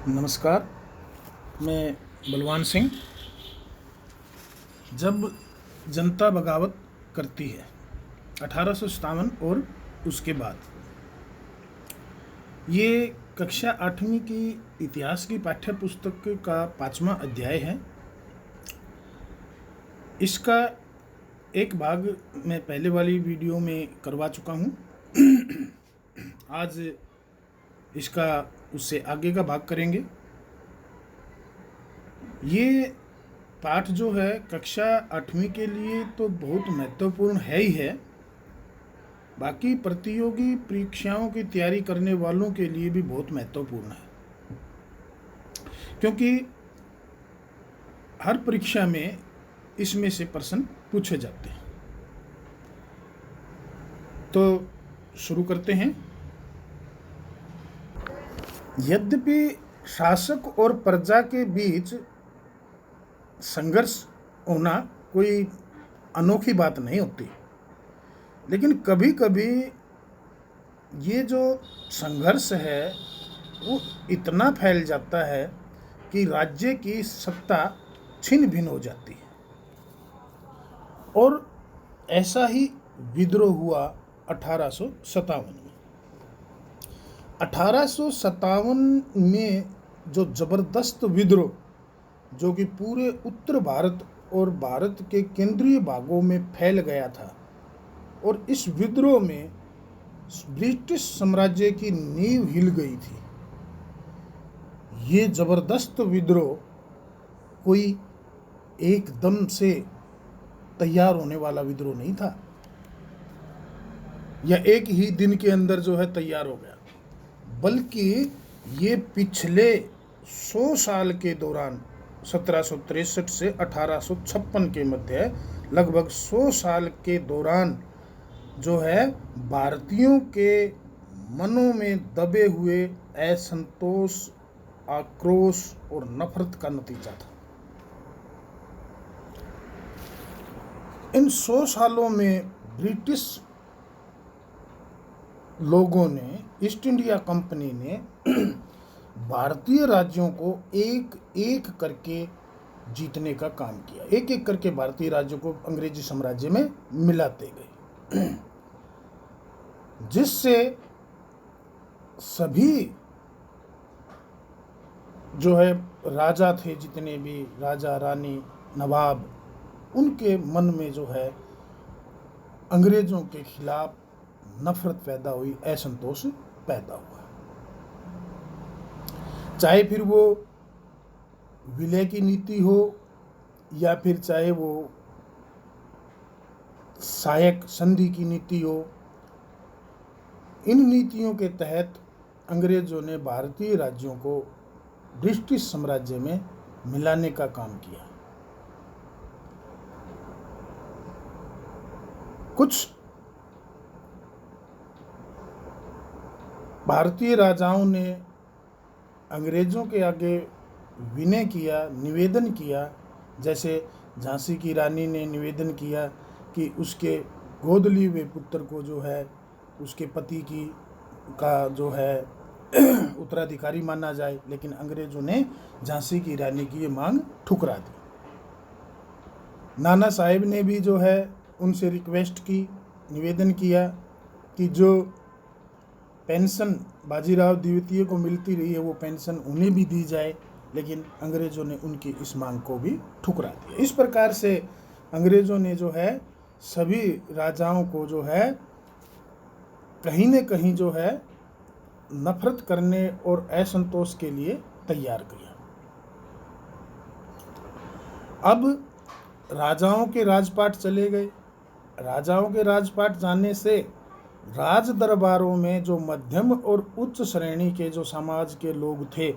नमस्कार। मैं बलवान सिंह। जब जनता बगावत करती है 1857 और उसके बाद, ये कक्षा 8वीं की इतिहास की पाठ्य पुस्तक का 5वां अध्याय है। इसका एक भाग मैं पहले वाली वीडियो में करवा चुका हूँ। आज इसका उससे आगे का भाग करेंगे। ये पाठ जो है कक्षा 8वीं के लिए तो बहुत महत्वपूर्ण है ही है, बाकी प्रतियोगी परीक्षाओं की तैयारी करने वालों के लिए भी बहुत महत्वपूर्ण है, क्योंकि हर परीक्षा में इसमें से प्रश्न पूछे जाते हैं। तो शुरू करते हैं। यद्यपि शासक और प्रजा के बीच संघर्ष होना कोई अनोखी बात नहीं होती, लेकिन कभी कभी ये जो संघर्ष है वो इतना फैल जाता है कि राज्य की सत्ता छिन्न भिन्न हो जाती है। और ऐसा ही विद्रोह हुआ 1857 में। 1857 में जो जबरदस्त विद्रोह, जो कि पूरे उत्तर भारत और भारत के केंद्रीय भागों में फैल गया था, और इस विद्रोह में ब्रिटिश साम्राज्य की नींव हिल गई थी। ये जबरदस्त विद्रोह कोई एकदम से तैयार होने वाला विद्रोह नहीं था, या एक ही दिन के अंदर जो है तैयार हो गया, बल्कि ये पिछले 100 साल के दौरान 1763 से 1856 के मध्य लगभग 100 साल के दौरान जो है भारतीयों के मनों में दबे हुए असंतोष, आक्रोश और नफरत का नतीजा था। इन 100 सालों में ब्रिटिश लोगों ने, ईस्ट इंडिया कंपनी ने भारतीय राज्यों को एक एक करके जीतने का काम किया। एक एक करके भारतीय राज्यों को अंग्रेजी साम्राज्य में मिलाते गए, जिससे सभी जो है राजा थे, जितने भी राजा रानी नवाब, उनके मन में जो है अंग्रेजों के खिलाफ नफरत पैदा हुई, असंतोष पैदा हुआ। चाहे फिर वो विलय की नीति हो, या फिर चाहे वो सहायक संधि की नीति हो, इन नीतियों के तहत अंग्रेजों ने भारतीय राज्यों को ब्रिटिश साम्राज्य में मिलाने का काम किया। कुछ भारतीय राजाओं ने अंग्रेजों के आगे विनय किया, निवेदन किया। जैसे झांसी की रानी ने निवेदन किया कि उसके गोद लिए हुए पुत्र को जो है उसके पति की का जो है उत्तराधिकारी माना जाए, लेकिन अंग्रेजों ने झांसी की रानी की ये मांग ठुकरा दी। नाना साहेब ने भी जो है उनसे रिक्वेस्ट की, निवेदन किया कि जो पेंशन बाजीराव द्वितीय को मिलती रही है वो पेंशन उन्हें भी दी जाए, लेकिन अंग्रेजों ने उनकी इस मांग को भी ठुकरा दिया। इस प्रकार से अंग्रेजों ने जो है सभी राजाओं को जो है कहीं न कहीं जो है नफरत करने और असंतोष के लिए तैयार किया। अब राजाओं के राजपाट चले गए। राजाओं के राजपाट जाने से राज दरबारों में जो मध्यम और उच्च श्रेणी के जो समाज के लोग थे,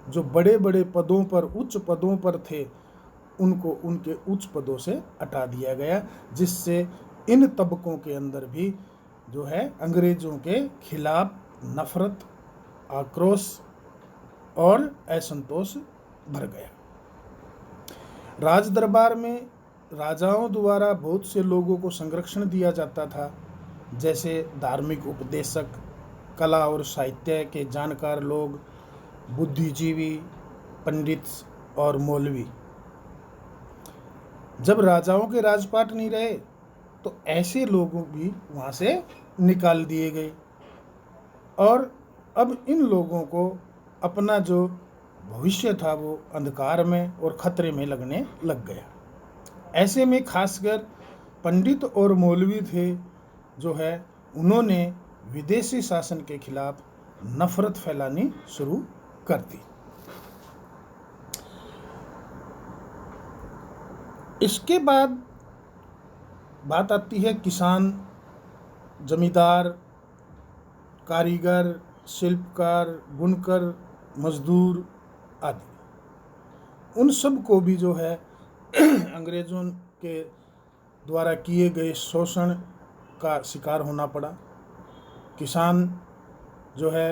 जो बड़े बड़े पदों पर, उच्च पदों पर थे, उनको उनके उच्च पदों से हटा दिया गया, जिससे इन तबकों के अंदर भी जो है अंग्रेजों के खिलाफ नफरत, आक्रोश और असंतोष भर गया। राज दरबार में राजाओं द्वारा बहुत से लोगों को संरक्षण दिया जाता था, जैसे धार्मिक उपदेशक, कला और साहित्य के जानकार लोग, बुद्धिजीवी, पंडित और मौलवी। जब राजाओं के राजपाट नहीं रहे तो ऐसे लोग भी वहाँ से निकाल दिए गए और अब इन लोगों को अपना जो भविष्य था वो अंधकार में और खतरे में लगने लग गया। ऐसे में खासकर पंडित और मौलवी थे जो है, उन्होंने विदेशी शासन के खिलाफ नफरत फैलानी शुरू कर दी। इसके बाद बात आती है किसान, जमींदार, कारीगर, शिल्पकार, बुनकर, मजदूर आदि। उन सब को भी जो है अंग्रेज़ों के द्वारा किए गए शोषण का शिकार होना पड़ा। किसान जो है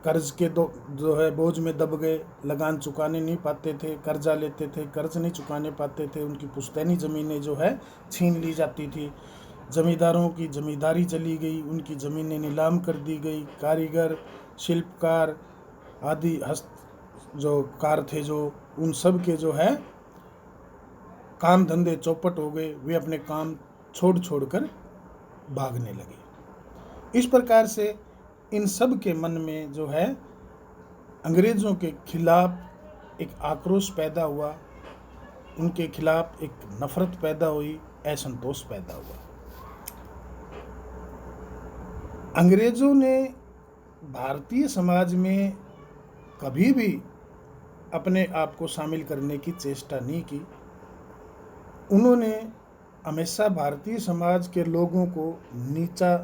कर्ज के जो है बोझ में दब गए, लगान चुकाने नहीं पाते थे, कर्जा लेते थे, कर्ज नहीं चुकाने पाते थे, उनकी पुश्तैनी ज़मीनें जो है छीन ली जाती थी। ज़मींदारों की ज़मींदारी चली गई, उनकी ज़मीनें नीलाम कर दी गई। कारीगर, शिल्पकार आदि हस्त जो कार थे जो, उन सब के जो है काम धंधे चौपट हो गए, वे अपने काम छोड़ कर भागने लगे। इस प्रकार से इन सब के मन में जो है अंग्रेज़ों के खिलाफ एक आक्रोश पैदा हुआ, उनके खिलाफ एक नफरत पैदा हुई, असंतोष पैदा हुआ। अंग्रेज़ों ने भारतीय समाज में कभी भी अपने आप को शामिल करने की चेष्टा नहीं की। उन्होंने हमेशा भारतीय समाज के लोगों को नीचा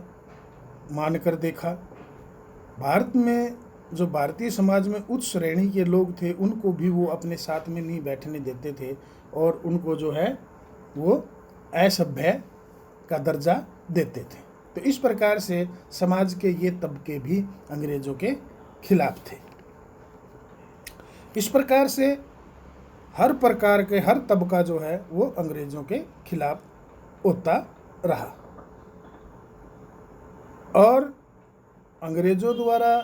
मानकर देखा। भारत में जो भारतीय समाज में उच्च श्रेणी के लोग थे उनको भी वो अपने साथ में नहीं बैठने देते थे और उनको जो है वो असभ्य का दर्जा देते थे। तो इस प्रकार से समाज के ये तबके भी अंग्रेज़ों के खिलाफ थे। इस प्रकार से हर प्रकार के हर तबका जो है वो अंग्रेज़ों के खिलाफ होता रहा और अंग्रेज़ों द्वारा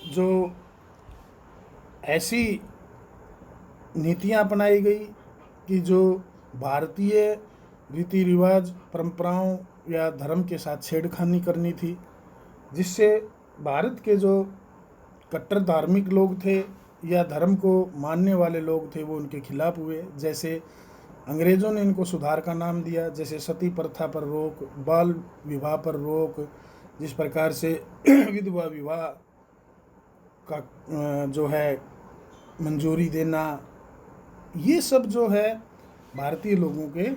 जो ऐसी नीतियां अपनाई गई कि जो भारतीय रीति रिवाज, परंपराओं या धर्म के साथ छेड़खानी करनी थी, जिससे भारत के जो कट्टर धार्मिक लोग थे या धर्म को मानने वाले लोग थे वो उनके खिलाफ हुए। जैसे अंग्रेज़ों ने इनको सुधार का नाम दिया, जैसे सती प्रथा पर रोक, बाल विवाह पर रोक, जिस प्रकार से विधवा विवाह का जो है मंजूरी देना, ये सब जो है भारतीय लोगों के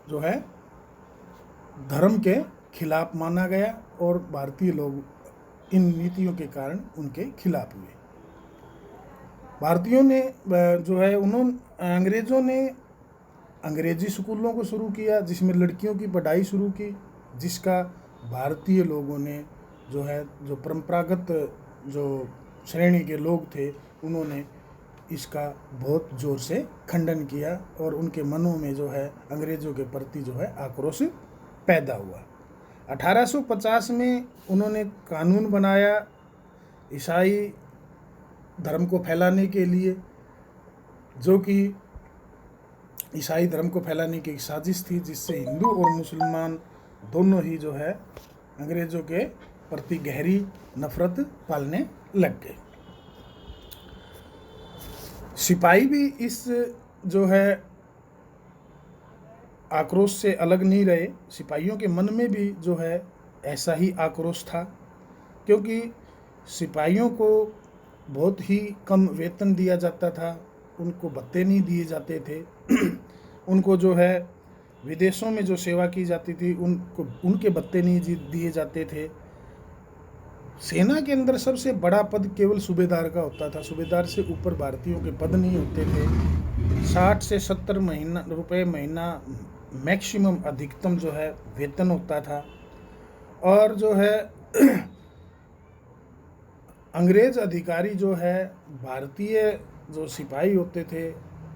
जो है धर्म के खिलाफ माना गया और भारतीय लोग इन नीतियों के कारण उनके खिलाफ हुए। भारतीयों ने जो है अंग्रेज़ों ने अंग्रेजी स्कूलों को शुरू किया जिसमें लड़कियों की पढ़ाई शुरू की, जिसका भारतीय लोगों ने जो है जो परंपरागत जो श्रेणी के लोग थे उन्होंने इसका बहुत ज़ोर से खंडन किया और उनके मनों में जो है अंग्रेज़ों के प्रति जो है आक्रोश पैदा हुआ। 1850 में उन्होंने कानून बनाया ईसाई धर्म को फैलाने के लिए, जो कि ईसाई धर्म को फैलाने की एक साजिश थी, जिससे हिंदू और मुसलमान दोनों ही जो है अंग्रेज़ों के प्रति गहरी नफरत पालने लग गए। सिपाही भी इस जो है आक्रोश से अलग नहीं रहे। सिपाहियों के मन में भी जो है ऐसा ही आक्रोश था, क्योंकि सिपाहियों को बहुत ही कम वेतन दिया जाता था, उनको भत्ते नहीं दिए जाते थे उनको जो है विदेशों में जो सेवा की जाती थी उनको उनके भत्ते नहीं दिए जाते थे। सेना के अंदर सबसे बड़ा पद केवल सूबेदार का होता था, सूबेदार से ऊपर भारतीयों के पद नहीं होते थे। 60 से 70 रुपए महीना मैक्सिमम अधिकतम जो है वेतन होता था। और जो है अंग्रेज़ अधिकारी जो है भारतीय जो सिपाही होते थे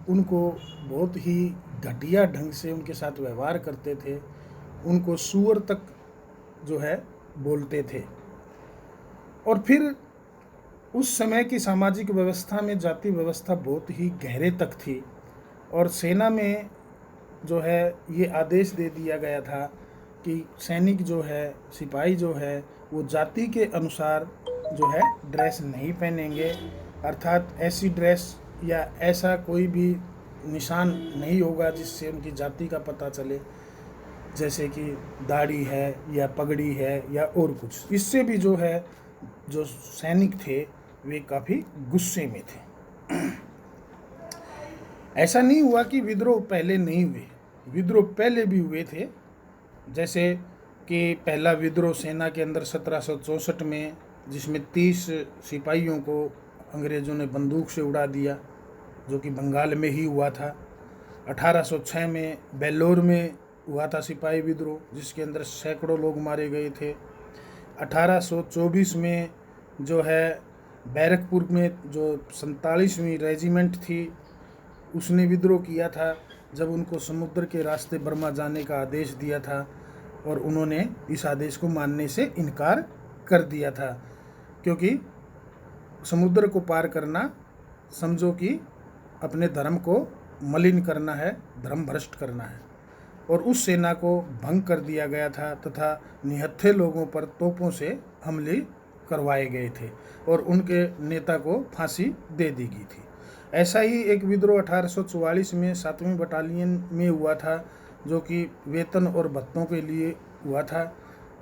उनको बहुत ही घटिया ढंग से उनके साथ व्यवहार करते थे, उनको सूअर तक जो है बोलते थे। और फिर उस समय की सामाजिक व्यवस्था में जाति व्यवस्था बहुत ही गहरे तक थी और सेना में जो है ये आदेश दे दिया गया था कि सैनिक जो है, सिपाही जो है, वो जाति के अनुसार जो है ड्रेस नहीं पहनेंगे, अर्थात ऐसी ड्रेस या ऐसा कोई भी निशान नहीं होगा जिससे उनकी जाति का पता चले, जैसे कि दाढ़ी है या पगड़ी है या और कुछ। इससे भी जो है जो सैनिक थे वे काफ़ी गुस्से में थे। ऐसा नहीं हुआ कि विद्रोह पहले नहीं हुए, विद्रोह पहले भी हुए थे। जैसे कि पहला विद्रोह सेना के अंदर 1764 में, जिसमें 30 सिपाहियों को अंग्रेज़ों ने बंदूक से उड़ा दिया, जो कि बंगाल में ही हुआ था। 1806 में बेल्लोर में हुआ था सिपाही विद्रोह, जिसके अंदर सैकड़ों लोग मारे गए थे। 1824 में जो है बैरकपुर में जो 47वीं रेजिमेंट थी उसने विद्रोह किया था, जब उनको समुद्र के रास्ते बर्मा जाने का आदेश दिया था और उन्होंने इस आदेश को मानने से इनकार कर दिया था, क्योंकि समुद्र को पार करना समझो कि अपने धर्म को मलिन करना है, धर्म भ्रष्ट करना है। और उस सेना को भंग कर दिया गया था तथा निहत्थे लोगों पर तोपों से हमले करवाए गए थे और उनके नेता को फांसी दे दी गई थी। ऐसा ही एक विद्रोह 1844 में 7वीं बटालियन में हुआ था, जो कि वेतन और भत्तों के लिए हुआ था।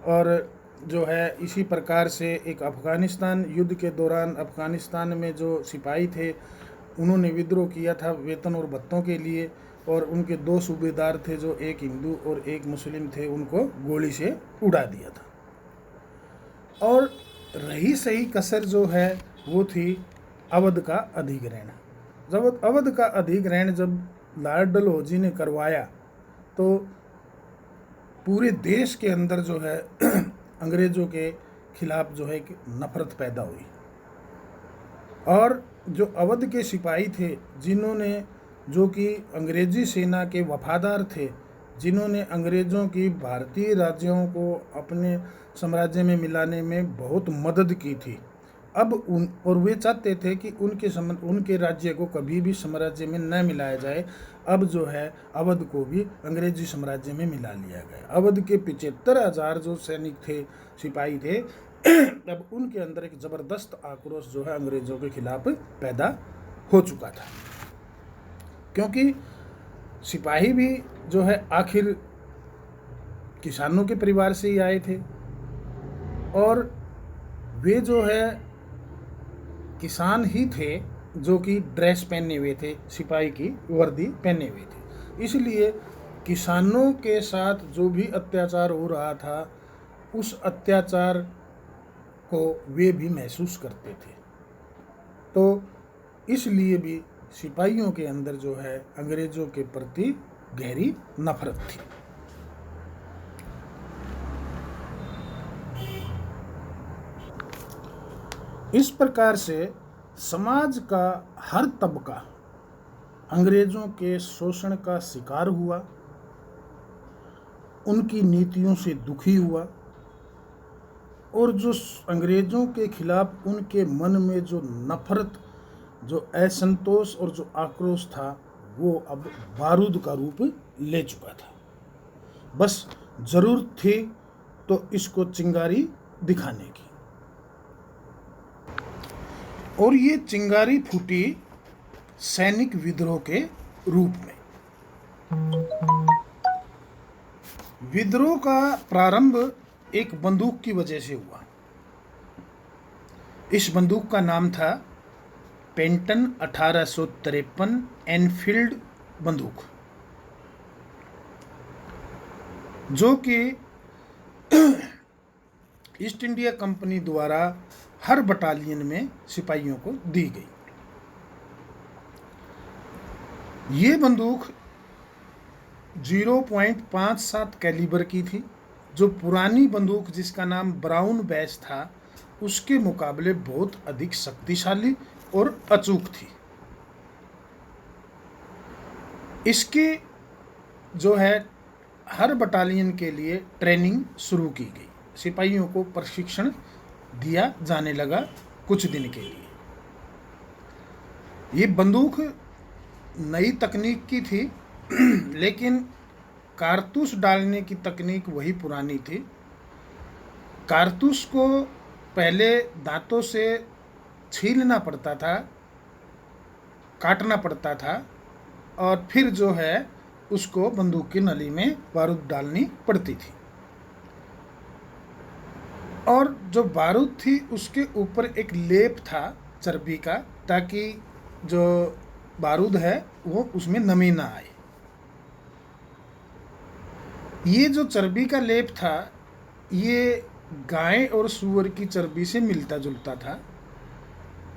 और जो है इसी प्रकार से एक अफ़गानिस्तान युद्ध के दौरान अफ़गानिस्तान में जो सिपाही थे उन्होंने विद्रोह किया था वेतन और भत्तों के लिए, और उनके 2 सूबेदार थे जो एक हिंदू और एक मुस्लिम थे, उनको गोली से उड़ा दिया था। और रही सही कसर जो है वो थी अवध का अधिग्रहण। जब अवध का अधिग्रहण जब लॉर्ड डलहौजी ने करवाया तो पूरे देश के अंदर जो है अंग्रेज़ों के खिलाफ जो है नफरत पैदा हुई। और जो अवध के सिपाही थे, जिन्होंने जो कि अंग्रेज़ी सेना के वफादार थे, जिन्होंने अंग्रेज़ों की भारतीय राज्यों को अपने साम्राज्य में मिलाने में बहुत मदद की थी, अब और वे चाहते थे कि उनके राज्य को कभी भी साम्राज्य में न मिलाया जाए। अब जो है अवध को भी अंग्रेजी साम्राज्य में मिला लिया गया। अवध के 75,000 जो सैनिक थे, सिपाही थे, अब उनके अंदर एक ज़बरदस्त आक्रोश जो है अंग्रेज़ों के खिलाफ पैदा हो चुका था, क्योंकि सिपाही भी जो है आखिर किसानों के परिवार से ही आए थे और वे जो है किसान ही थे जो कि ड्रेस पहने हुए थे, सिपाही की वर्दी पहने हुए थे। इसलिए किसानों के साथ जो भी अत्याचार हो रहा था उस अत्याचार को वे भी महसूस करते थे। तो इसलिए भी सिपाहियों के अंदर जो है अंग्रेज़ों के प्रति गहरी नफरत थी। इस प्रकार से समाज का हर तबका अंग्रेज़ों के शोषण का शिकार हुआ, उनकी नीतियों से दुखी हुआ और जो अंग्रेज़ों के खिलाफ उनके मन में जो नफरत, जो असंतोष और जो आक्रोश था वो अब बारूद का रूप ले चुका था। बस ज़रूरत थी तो इसको चिंगारी दिखाने की, और ये चिंगारी फूटी सैनिक विद्रोह के रूप में। विद्रोह का प्रारंभ एक बंदूक की वजह से हुआ। इस बंदूक का नाम था पेंटन 1853 एनफील्ड बंदूक, जो कि ईस्ट इंडिया कंपनी द्वारा हर बटालियन में सिपाहियों को दी गई। ये बंदूक 0.57 कैलिबर की थी, जो पुरानी बंदूक जिसका नाम ब्राउन बैश था उसके मुकाबले बहुत अधिक शक्तिशाली और अचूक थी। इसके जो है हर बटालियन के लिए ट्रेनिंग शुरू की गई, सिपाहियों को प्रशिक्षण दिया जाने लगा कुछ दिन के लिए। ये बंदूक नई तकनीक की थी लेकिन कारतूस डालने की तकनीक वही पुरानी थी। कारतूस को पहले दांतों से छीलना पड़ता था, काटना पड़ता था, और फिर जो है उसको बंदूक की नली में बारूद डालनी पड़ती थी। और जो बारूद थी उसके ऊपर एक लेप था चर्बी का, ताकि जो बारूद है वो उसमें नमी ना आए। ये जो चर्बी का लेप था ये गाय और सूअर की चर्बी से मिलता जुलता था,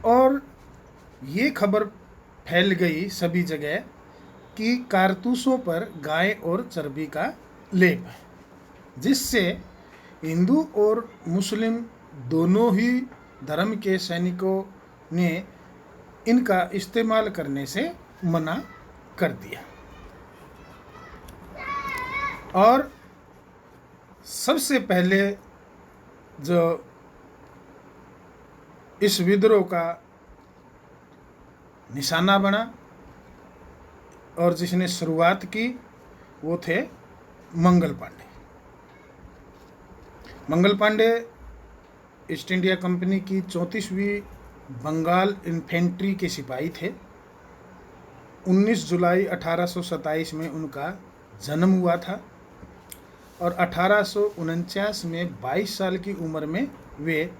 और ये खबर फैल गई सभी जगह कि कारतूसों पर गाय और चर्बी का लेप है, जिससे हिंदू और मुस्लिम दोनों ही धर्म के सैनिकों ने इनका इस्तेमाल करने से मना कर दिया। और सबसे पहले जो इस विद्रोह का निशाना बना और जिसने शुरुआत की वो थे Mangal Pandey. Mangal Pandey east India company की 34वीं बंगाल इन्फेंट्री के सिपाही थे। 19 जुलाई 1827 में उनका जन्म हुआ था और 1849 में 22 साल की उम्र में वे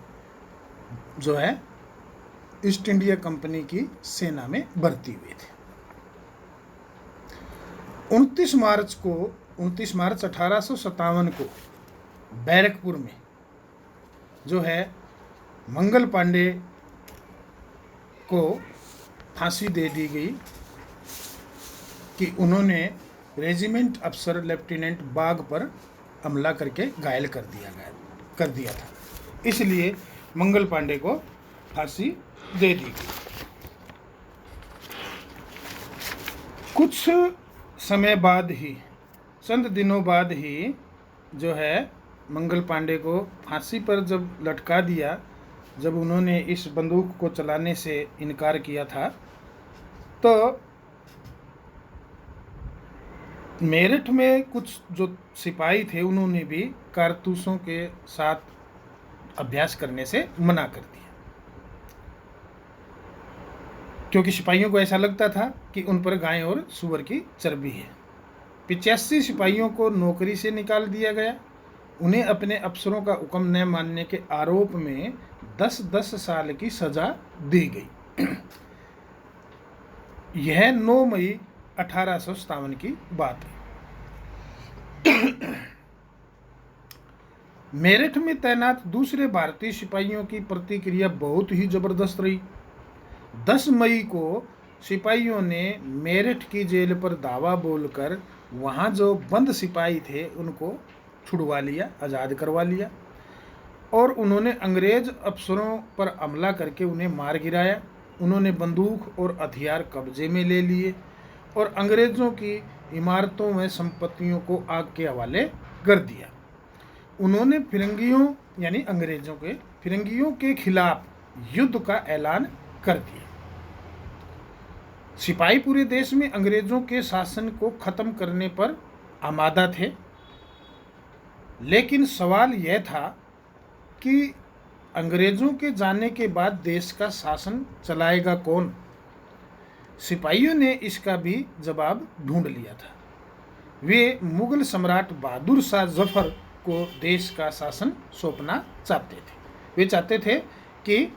जो है ईस्ट इंडिया कंपनी की सेना में भर्ती हुए थे। 29 मार्च 1857 को बैरकपुर में जो है मंगल पांडे को फांसी दे दी गई कि उन्होंने रेजिमेंट अफसर लेफ्टिनेंट बाग पर हमला करके घायल कर दिया था, इसलिए मंगल पांडे को फांसी दे दी गई। कुछ समय बाद ही, चंद दिनों बाद ही जो है मंगल पांडे को फांसी पर जब लटका दिया, जब उन्होंने इस बंदूक को चलाने से इनकार किया था, तो मेरठ में कुछ जो सिपाही थे उन्होंने भी कारतूसों के साथ अभ्यास करने से मना कर दिया, क्योंकि सिपाहियों को ऐसा लगता था कि उन पर गाय और सूअर की चर्बी है। 85 सिपाहियों को नौकरी से निकाल दिया गया। उन्हें अपने अफसरों का हुक्म न मानने के आरोप में 10-10 साल की सजा दी गई। यह 9 मई 1857 की बात है। मेरठ में तैनात दूसरे भारतीय सिपाहियों की प्रतिक्रिया बहुत ही जबरदस्त रही। 10 मई को सिपाहियों ने मेरठ की जेल पर धावा बोलकर वहां जो बंद सिपाही थे उनको छुड़वा लिया, आज़ाद करवा लिया, और उन्होंने अंग्रेज अफसरों पर हमला करके उन्हें मार गिराया। उन्होंने बंदूक और हथियार कब्जे में ले लिए और अंग्रेज़ों की इमारतों में संपत्तियों को आग के हवाले कर दिया। उन्होंने फिरंगियों के खिलाफ युद्ध का ऐलान कर दिया। सिपाही पूरे देश में अंग्रेज़ों के शासन को ख़त्म करने पर आमादा थे, लेकिन सवाल यह था कि अंग्रेज़ों के जाने के बाद देश का शासन चलाएगा कौन। सिपाहियों ने इसका भी जवाब ढूंढ लिया था। वे मुगल सम्राट बहादुर शाह जफर को देश का शासन सौंपना चाहते थे। वे चाहते थे कि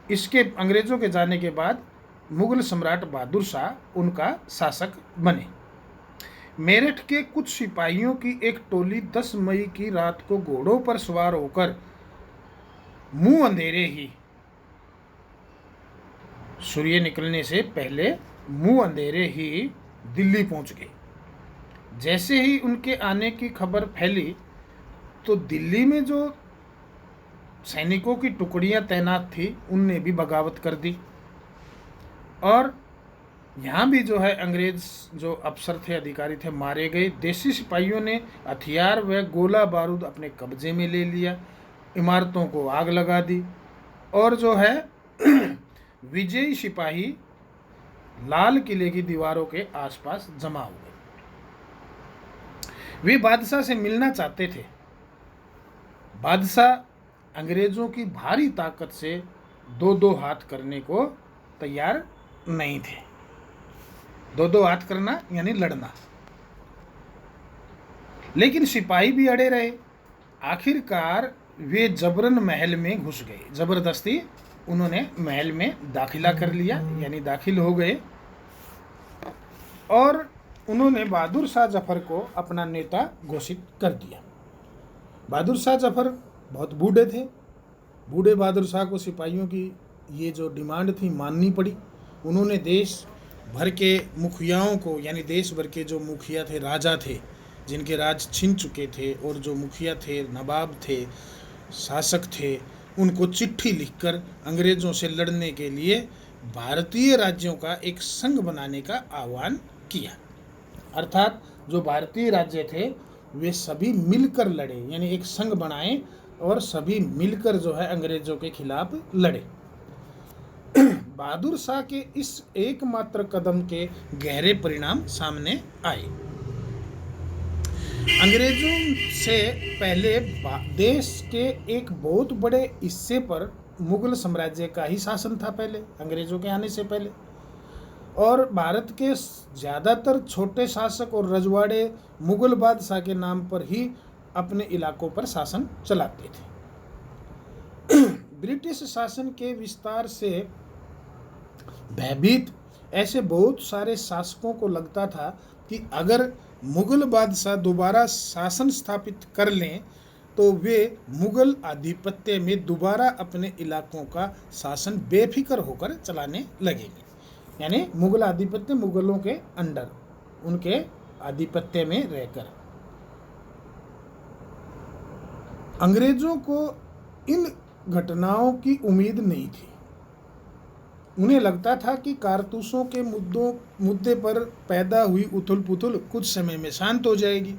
इसके अंग्रेज़ों के जाने के बाद मुगल सम्राट बहादुर शाह उनका शासक बने। मेरठ के कुछ सिपाहियों की एक टोली 10 मई की रात को घोड़ों पर सवार होकर मुंह अंधेरे ही, सूर्य निकलने से पहले मुंह अंधेरे ही दिल्ली पहुंच गए। जैसे ही उनके आने की खबर फैली तो दिल्ली में जो सैनिकों की टुकड़ियां तैनात थी उनने भी बगावत कर दी, और यहाँ भी जो है अंग्रेज जो अफसर थे, अधिकारी थे, मारे गए। देसी सिपाहियों ने हथियार व गोला बारूद अपने कब्जे में ले लिया, इमारतों को आग लगा दी और जो है विजयी सिपाही लाल किले की दीवारों के आसपास जमा हो गए। वे बादशाह से मिलना चाहते थे। बादशाह अंग्रेजों की भारी ताकत से दो दो हाथ करने को तैयार नहीं थे। दो दो हाथ करना यानी लड़ना। लेकिन सिपाही भी अड़े रहे। आखिरकार वे जबरन महल में घुस गए। जबरदस्ती उन्होंने महल में दाखिला कर लिया, यानी दाखिल हो गए, और उन्होंने बहादुर शाह जफर को अपना नेता घोषित कर दिया। बहादुर शाह जफर बहुत बूढ़े थे। बूढ़े बहादुर शाह को सिपाहियों की ये जो डिमांड थी माननी पड़ी। उन्होंने देश भर के मुखियाओं को, यानी देश भर के जो मुखिया थे, राजा थे, जिनके राज छिन चुके थे, और जो मुखिया थे, नवाब थे, शासक थे, उनको चिट्ठी लिखकर अंग्रेज़ों से लड़ने के लिए भारतीय राज्यों का एक संघ बनाने का आह्वान किया। अर्थात जो भारतीय राज्य थे वे सभी मिलकर लड़े, यानी एक संघ बनाए और सभी मिलकर जो है अंग्रेज़ों के खिलाफ लड़े। बहादुर शाह के इस एकमात्र कदम के गहरे परिणाम सामने आए। अंग्रेजों से पहले देश के एक बहुत बड़े हिस्से पर मुगल साम्राज्य का ही शासन था पहले, अंग्रेजों के आने से पहले, और भारत के ज़्यादातर छोटे शासक और रजवाड़े मुगल बादशाह के नाम पर ही अपने इलाकों पर शासन चलाते थे। ब्रिटिश शासन के विस्तार से भयभीत ऐसे बहुत सारे शासकों को लगता था कि अगर मुगल बादशाह दोबारा शासन स्थापित कर लें तो वे मुगल आधिपत्य में दोबारा अपने इलाकों का शासन बेफिक्र होकर चलाने लगेंगे। यानी मुगल आधिपत्य, मुगलों के अंडर, उनके आधिपत्य में रहकर। अंग्रेजों को इन घटनाओं की उम्मीद नहीं थी। उन्हें लगता था कि कारतूसों के मुद्दे पर पैदा हुई उथल पुथल कुछ समय में शांत हो जाएगी।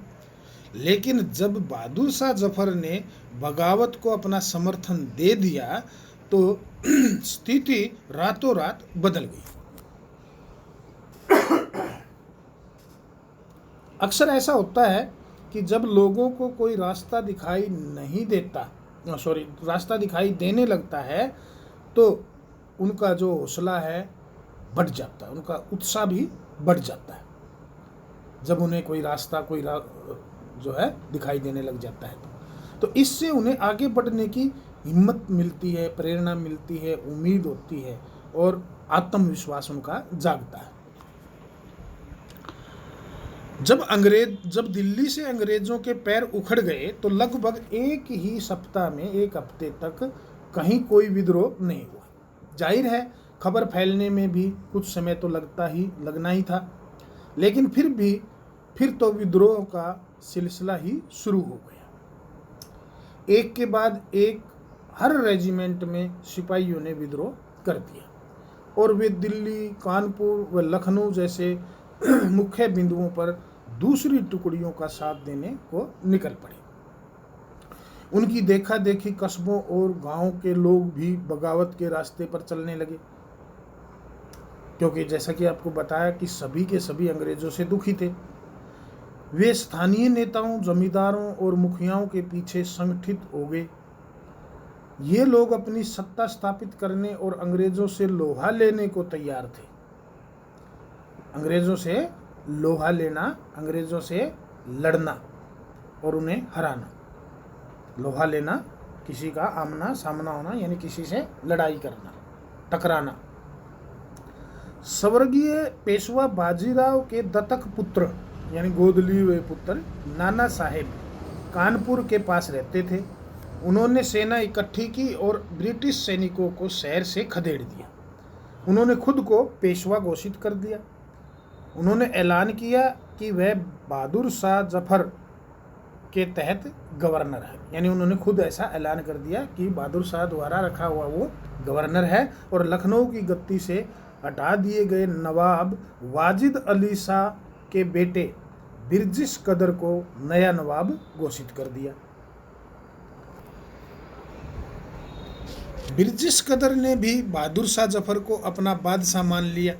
लेकिन जब बहादुर शाह जफर ने बगावत को अपना समर्थन दे दिया तो स्थिति रातों रात बदल गई। अक्सर ऐसा होता है कि जब लोगों को कोई रास्ता दिखाई नहीं देता, रास्ता दिखाई देने लगता है तो उनका जो हौसला है बढ़ जाता है, उनका उत्साह भी बढ़ जाता है। जब उन्हें कोई रास्ता जो है दिखाई देने लग जाता है तो इससे उन्हें आगे बढ़ने की हिम्मत मिलती है, प्रेरणा मिलती है, उम्मीद होती है और आत्मविश्वास उनका जागता है। जब दिल्ली से अंग्रेजों के पैर उखड़ गए तो लगभग एक ही सप्ताह में, एक हफ्ते तक कहीं कोई विद्रोह नहीं हुआ। जाहिर है खबर फैलने में भी कुछ समय तो लगना ही था, लेकिन फिर तो विद्रोह का सिलसिला ही शुरू हो गया। एक के बाद एक हर रेजिमेंट में सिपाहियों ने विद्रोह कर दिया और वे दिल्ली, कानपुर व लखनऊ जैसे मुख्य बिंदुओं पर दूसरी टुकड़ियों का साथ देने को निकल पड़े। उनकी देखा देखी कस्बों और गांवों के लोग भी बगावत के रास्ते पर चलने लगे, क्योंकि जैसा कि आपको बताया कि सभी के सभी अंग्रेजों से दुखी थे। वे स्थानीय नेताओं, जमींदारों और मुखियाओं के पीछे संगठित हो गए। ये लोग अपनी सत्ता स्थापित करने और अंग्रेजों से लोहा लेने को तैयार थे। अंग्रेजों से लोहा लेना, अंग्रेजों से लड़ना और उन्हें हराना। लोहा लेना, किसी का आमना सामना होना, यानी किसी से लड़ाई करना, टकराना। स्वर्गीय पेशवा बाजीराव के दत्तक पुत्र, यानी गोद लिए हुए पुत्र नाना साहेब कानपुर के पास रहते थे। उन्होंने सेना इकट्ठी की और ब्रिटिश सैनिकों को शहर से खदेड़ दिया। उन्होंने खुद को पेशवा घोषित कर दिया। उन्होंने ऐलान किया कि वह बहादुर शाह जफर के तहत गवर्नर है, यानी उन्होंने खुद ऐसा ऐलान कर दिया कि बहादुर शाह द्वारा रखा हुआ वो गवर्नर है। और लखनऊ की गद्दी से हटा दिए गए नवाब वाजिद अली शाह के बेटे बिरजिश कदर को नया नवाब घोषित कर दिया। बिरजिस कदर ने भी बहादुर शाह जफर को अपना बादशाह मान लिया।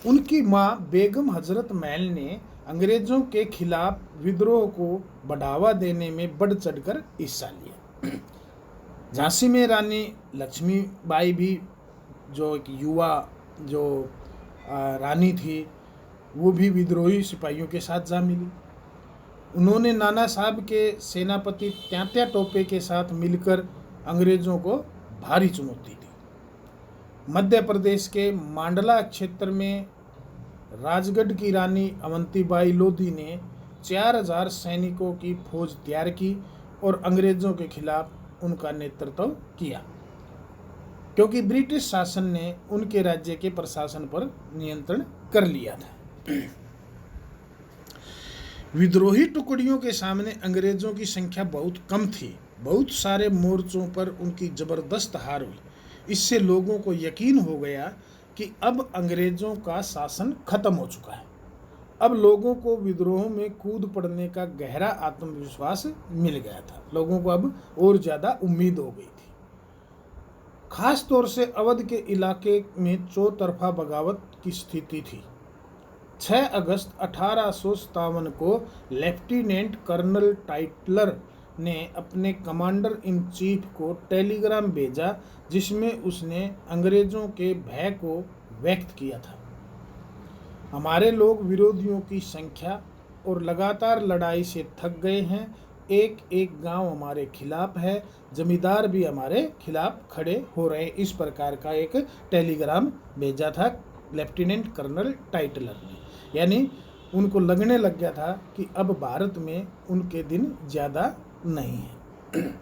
उनकी मां बेगम हजरत महल ने अंग्रेजों के खिलाफ विद्रोह को बढ़ावा देने में बढ़ चढ़कर हिस्सा लिया। झांसी में रानी लक्ष्मीबाई भी, जो एक युवा जो रानी थी, वो भी विद्रोही सिपाहियों के साथ जा मिली। उन्होंने नाना साहब के सेनापति त्यात्या टोपे के साथ मिलकर अंग्रेजों को भारी चुनौती दी। मध्य प्रदेश के मांडला क्षेत्र में राजगढ़ की रानी अवंतीबाई लोधी ने 4000 सैनिकों की फौज तैयार की और अंग्रेजों के खिलाफ उनका नेतृत्व किया, क्योंकि ब्रिटिश शासन ने उनके राज्य के प्रशासन पर नियंत्रण कर लिया था। विद्रोही टुकड़ियों के सामने अंग्रेजों की संख्या बहुत कम थी। बहुत सारे मोर्चों पर उनकी जबरदस्त हार हुई। इससे लोगों को यकीन हो गया कि अब अंग्रेजों का शासन खत्म हो चुका है। अब लोगों को विद्रोह में कूद पड़ने का गहरा आत्मविश्वास मिल गया था। लोगों को अब और ज़्यादा उम्मीद हो गई थी। खास तौर से अवध के इलाके में चौतरफा बगावत की स्थिति थी। 6 अगस्त 1857 को लेफ्टिनेंट कर्नल टाइटलर ने अपने कमांडर इन चीफ को टेलीग्राम भेजा, जिसमें उसने अंग्रेजों के भय को व्यक्त किया था। हमारे लोग विरोधियों की संख्या और लगातार लड़ाई से थक गए हैं। एक एक गांव हमारे खिलाफ है, जमींदार भी हमारे खिलाफ खड़े हो रहे। इस प्रकार का एक टेलीग्राम भेजा था लेफ्टिनेंट कर्नल टाइटलर ने। यानी उनको लगने लग गया था कि अब भारत में उनके दिन ज़्यादा नहीं है।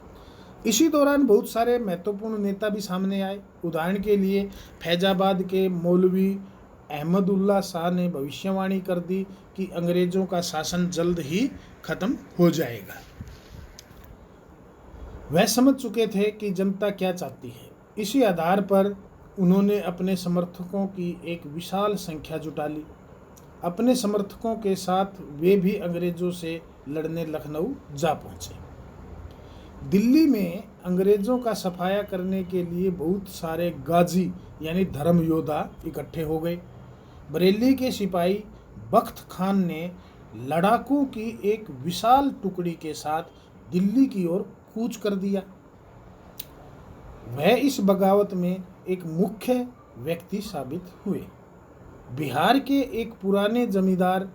इसी दौरान बहुत सारे महत्वपूर्ण नेता भी सामने आए। उदाहरण के लिए फैजाबाद के मौलवी अहमदुल्ला शाह ने भविष्यवाणी कर दी कि अंग्रेजों का शासन जल्द ही खत्म हो जाएगा। वह समझ चुके थे कि जनता क्या चाहती है। इसी आधार पर उन्होंने अपने समर्थकों की एक विशाल संख्या जुटा ली। अपने समर्थकों के साथ वे भी अंग्रेजों से लड़ने लखनऊ जा पहुंचे। दिल्ली में अंग्रेजों का सफाया करने के लिए बहुत सारे गाजी यानी धर्म योद्धा इकट्ठे हो गए। बरेली के सिपाही बख्त खान ने लड़ाकों की एक विशाल टुकड़ी के साथ दिल्ली की ओर कूच कर दिया। वह इस बगावत में एक मुख्य व्यक्ति साबित हुए। बिहार के एक पुराने जमींदार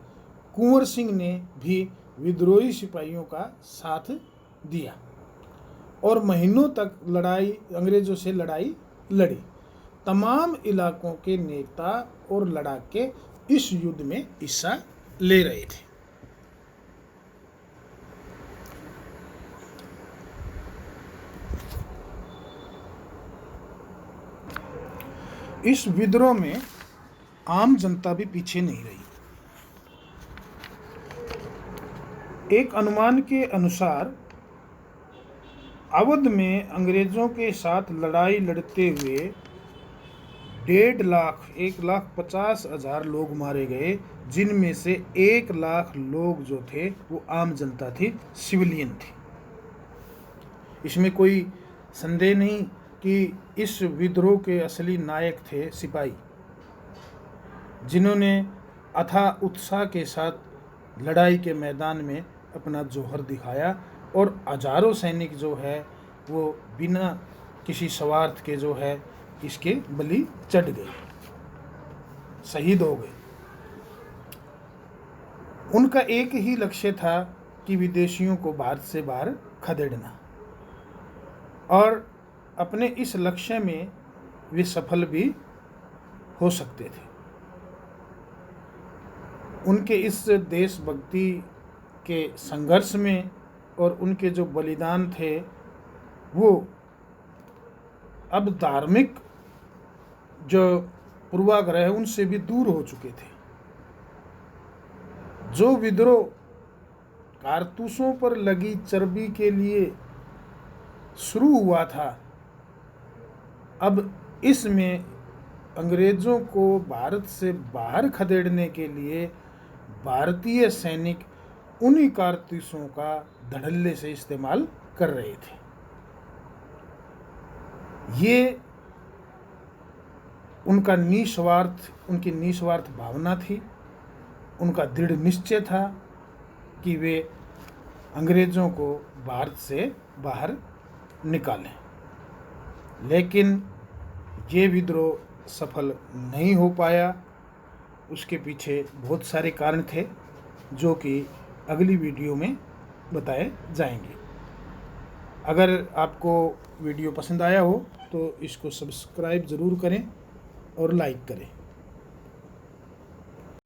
कुंवर सिंह ने भी विद्रोही सिपाहियों का साथ दिया और महीनों तक अंग्रेजों से लड़ाई लड़ी। तमाम इलाकों के नेता और लड़ाके इस युद्ध में हिस्सा ले रहे थे। इस विद्रोह में आम जनता भी पीछे नहीं रही। एक अनुमान के अनुसार अवध में अंग्रेजों के साथ लड़ाई लड़ते हुए 1,50,000 लोग मारे गए, जिनमें से 1 लाख लोग जो थे वो आम जनता थी, सिविलियन थी। इसमें कोई संदेह नहीं कि इस विद्रोह के असली नायक थे सिपाही, जिन्होंने अथाह उत्साह के साथ लड़ाई के मैदान में अपना जौहर दिखाया और हजारों सैनिक जो है वो बिना किसी स्वार्थ के जो है इसके बलि चढ़ गए, शहीद हो गए। उनका एक ही लक्ष्य था कि विदेशियों को भारत से बाहर खदेड़ना, और अपने इस लक्ष्य में वे सफल भी हो सकते थे। उनके इस देशभक्ति के संघर्ष में और उनके जो बलिदान थे वो अब धार्मिक जो पूर्वाग्रह है उनसे भी दूर हो चुके थे। जो विद्रोह कारतूसों पर लगी चर्बी के लिए शुरू हुआ था, अब इसमें अंग्रेजों को भारत से बाहर खदेड़ने के लिए भारतीय सैनिक उन्हीं कारतूसों का धड़ल्ले से इस्तेमाल कर रहे थे। ये उनकी निस्वार्थ भावना थी, उनका दृढ़ निश्चय था कि वे अंग्रेज़ों को भारत से बाहर निकालें। लेकिन ये विद्रोह सफल नहीं हो पाया। उसके पीछे बहुत सारे कारण थे जो कि अगली वीडियो में बताए जाएंगे। अगर आपको वीडियो पसंद आया हो तो इसको सब्सक्राइब ज़रूर करें और लाइक करें।